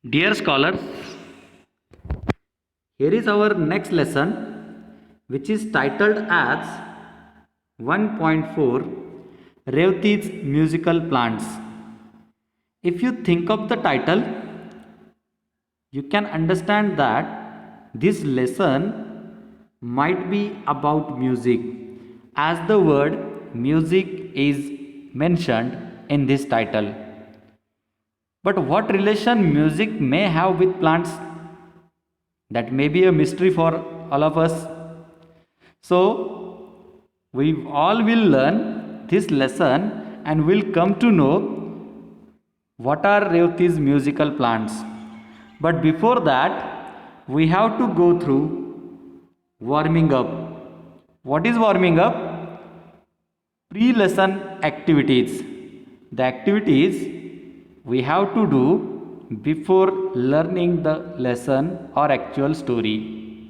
Dear scholars, here is our next lesson, which is titled as 1.4 Revti's Musical Plants. If you think of the title, you can understand that this lesson might be about music, as the word music is mentioned in this title. But what relation music may have with plants? That may be a mystery for all of us. So, we all will learn this lesson and will come to know what are Revti's musical plants. But before that, we have to go through warming up. What is warming up? Pre-lesson activities. The activities we have to do before learning the lesson or actual story.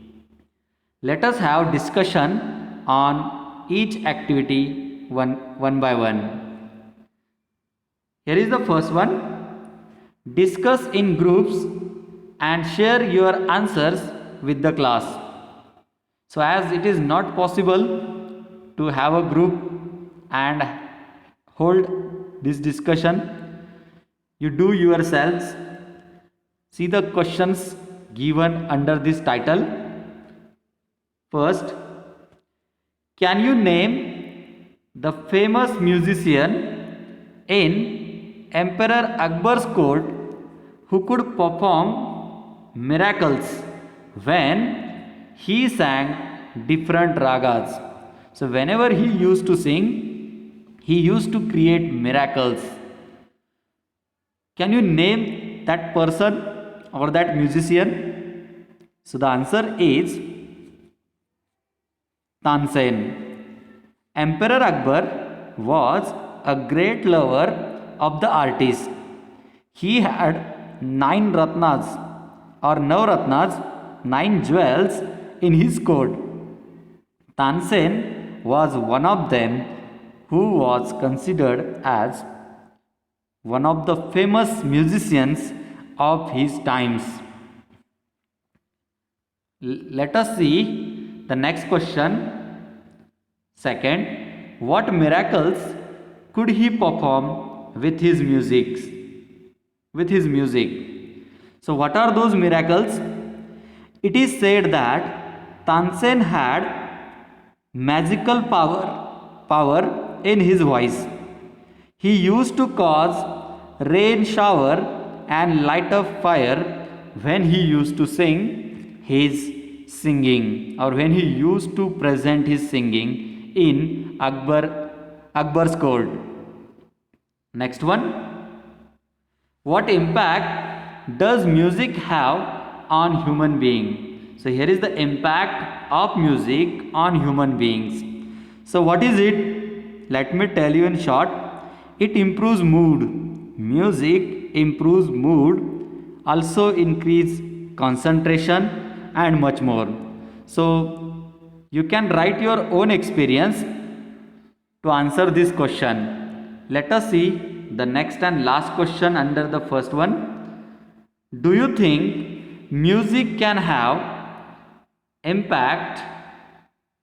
Let us have discussion on each activity one by one. Here is the first one. Discuss in groups and share your answers with the class. So as it is not possible to have a group and hold this discussion, you do yourselves. See the questions given under this title. First, can you name the famous musician in Emperor Akbar's court who could perform miracles when he sang different ragas? So whenever he used to sing, he used to create miracles. Can you name that person or that musician? So the answer is Tansen. Emperor Akbar was a great lover of the artist. He had 9 ratnas or Navratnas, 9 jewels in his court. Tansen was one of them, who was considered as one of the famous musicians of his times. Let us see the next question. Second, what miracles could he perform with his music? So what are those miracles? It is said that Tansen had magical power in his voice. He used to cause rain shower and light a fire when he used to sing his singing, or when he used to present his singing in Akbar's court. Next one. What impact does music have on human being? So here is the impact of music on human beings. So what is it? Let me tell you in short. It improves mood. Music improves mood, also increase concentration and much more. So you can write your own experience to answer this question. Let us see the next and last question under the first one. Do you think music can have impact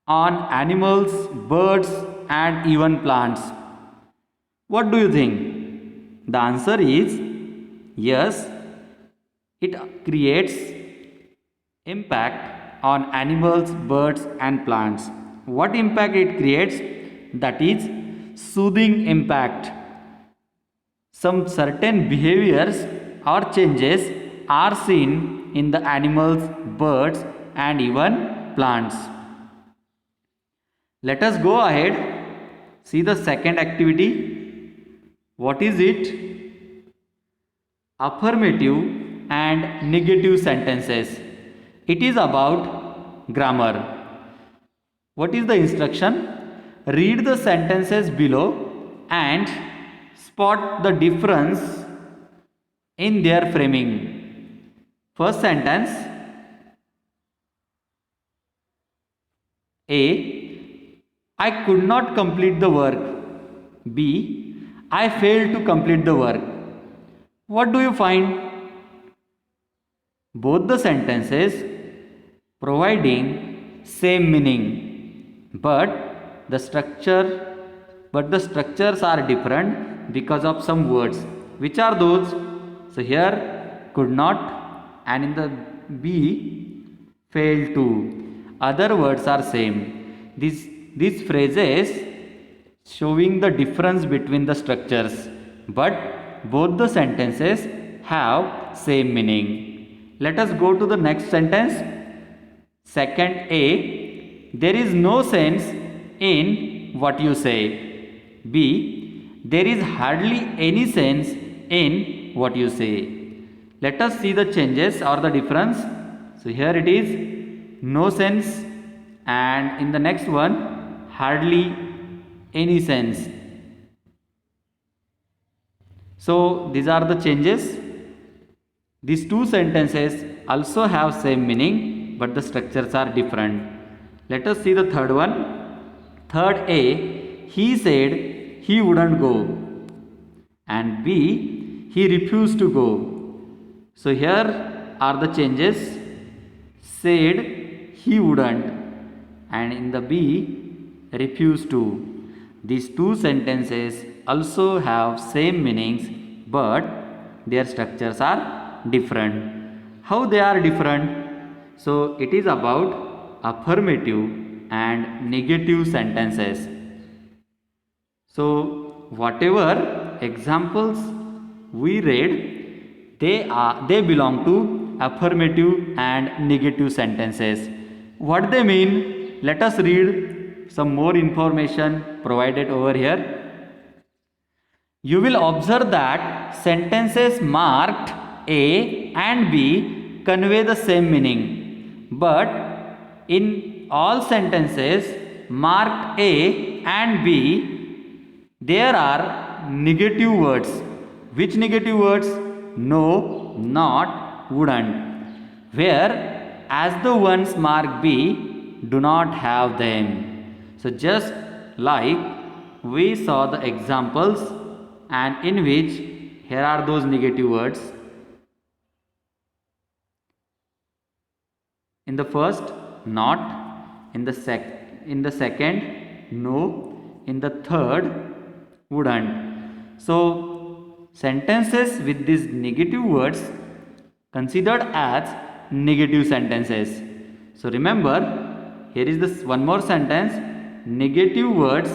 on animals, birds and even plants? What do you think? The answer is yes, it creates impact on animals, birds and plants. What impact it creates? That is soothing impact. Some certain behaviors or changes are seen in the animals, birds and even plants. Let us go ahead, see the second activity. What is it? Affirmative and negative sentences. It is about grammar. What is the instruction? Read the sentences below and spot the difference in their framing. First sentence. A. I could not complete the work. B. I failed to complete the work. What do you find? both the sentences providing same meaning, but the structures are different because of some words. Which are those? So here could not, and in the B failed to. Other words are same. These phrases showing the difference between the structures, but both the sentences have same meaning. Let us go to the next sentence. Second A, there is no sense in what you say. B, there is hardly any sense in what you say. Let us see the changes or the difference. So here it is no sense, and in the next one hardly any sense. So these are the changes. These two sentences also have same meaning, but the structures are different. Let us see the third one. Third A, he said he wouldn't go, and B, he refused to go. So here are the changes. Said he wouldn't, and in the B, refused to. These two sentences also have same meanings, but their structures are different. How they are different? So it is about affirmative and negative sentences. So whatever examples we read, they belong to affirmative and negative sentences. What they mean? Let us read some more information provided over here. You will observe that sentences marked A and B convey the same meaning, but in all sentences marked A and B, there are negative words. Which negative words? No, not, wouldn't. Where as the ones marked B do not have them. So just like we saw the examples, and in which here are those negative words. In the first, not. In the second, no. In the third, wouldn't. So sentences with these negative words considered as negative sentences. So remember, here is this one more sentence. Negative words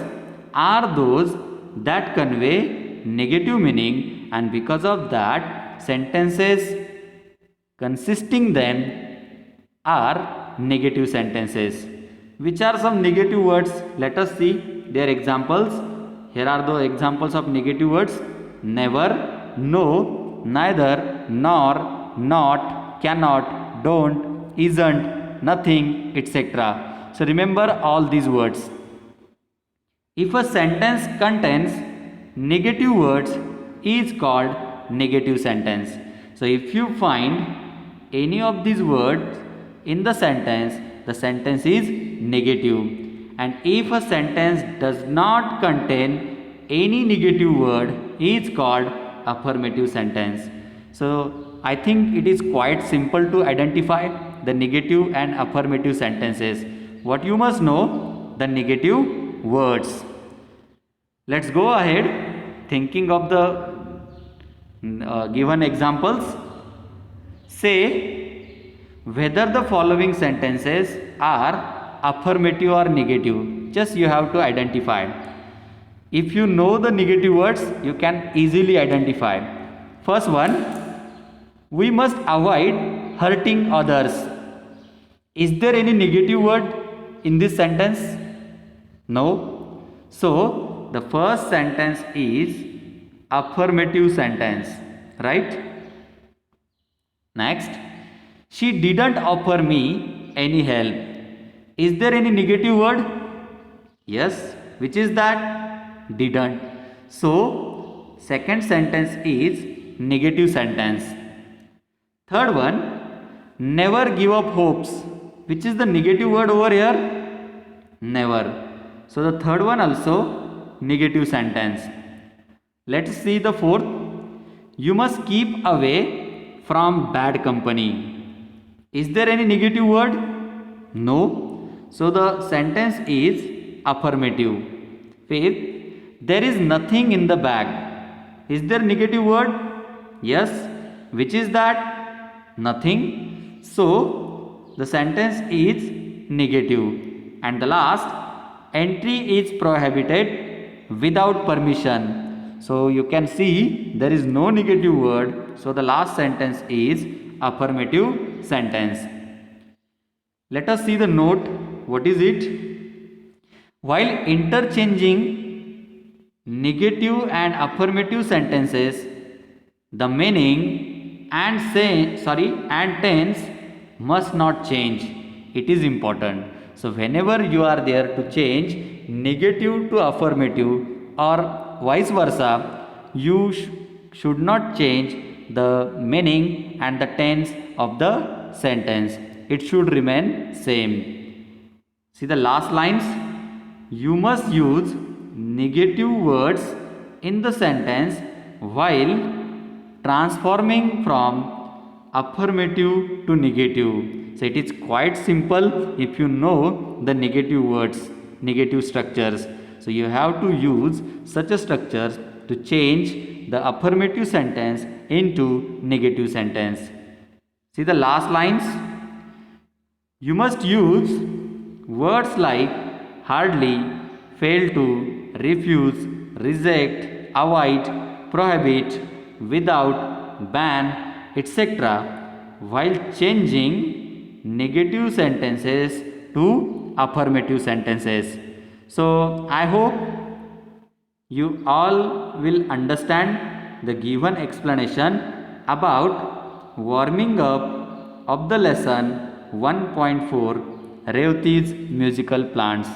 are those that convey negative meaning, and because of that sentences consisting them are negative sentences. Which are some negative words? Let us see their examples. Here are the examples of negative words: never, no, neither, nor, not, cannot, don't, isn't, nothing, etc. So remember all these words. If a sentence contains negative words, is called negative sentence. So if you find any of these words in the sentence is negative. And if a sentence does not contain any negative word, is called affirmative sentence. So I think it is quite simple to identify the negative and affirmative sentences. What you must know? The negative words. Let's go ahead thinking of the given examples. Say whether the following sentences are affirmative or negative. Just you have to identify. If you know the negative words, you can easily identify. First one, we must avoid hurting others. Is there any negative word in this sentence? No. So the first sentence is affirmative sentence, right? Next, she didn't offer me any help. Is there any negative word? Yes. Which is that? Didn't. So second sentence is negative sentence. Third one, never give up hopes. Which is the negative word over here? Never. So the third one also negative sentence. Let's see the fourth. You must keep away from bad company. Is there any negative word? No. So the sentence is affirmative. Fifth, there is nothing in the bag. Is there negative word? Yes. Which is that? Nothing. So the sentence is negative. And the last, entry is prohibited without permission. So you can see there is no negative word. So the last sentence is affirmative sentence. Let us see the note. What is it? While interchanging negative and affirmative sentences, the meaning and tense must not change. It is important. So whenever you are there to change negative to affirmative or vice versa, you should not change the meaning and the tense of the sentence. It should remain same. See the last lines. You must use negative words in the sentence while transforming from affirmative to negative. So it is quite simple if you know the negative words, negative structures. So you have to use such a structures to change the affirmative sentence into negative sentence. See the last lines. You must use words like hardly, fail to, refuse, reject, avoid, prohibit, without, ban, etc. while changing negative sentences to affirmative sentences. So I hope you all will understand the given explanation about warming up of the lesson 1.4 Revati's musical plants.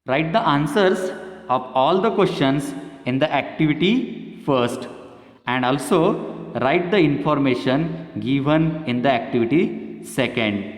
Write the answers of all the questions in the activity first, and also write the information given in the activity second.